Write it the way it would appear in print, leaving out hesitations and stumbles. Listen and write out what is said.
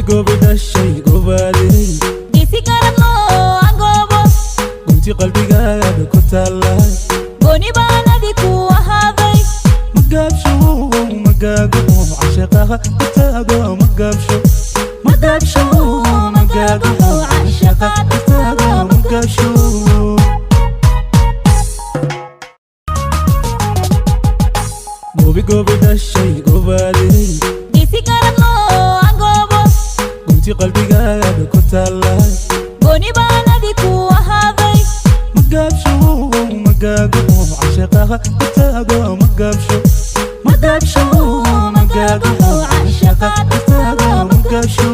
gobi dhashay gobaadey geesi garabno aan goobo gunti qalbigaaga ku taalla gooni baan adiku ahaaday magaabsho magaago cashaqaha ku taago magaabsho magaago cashaqaha ku taago magaabsho gobi dhashay gobaadey geesi garabno aan goobo gunti qalbigaaga ku taalla gooni baan adiku ahaaday magaabsho magaago cashaqaha ku taago magaabsho magaago cashaqaha ku taago magaabsho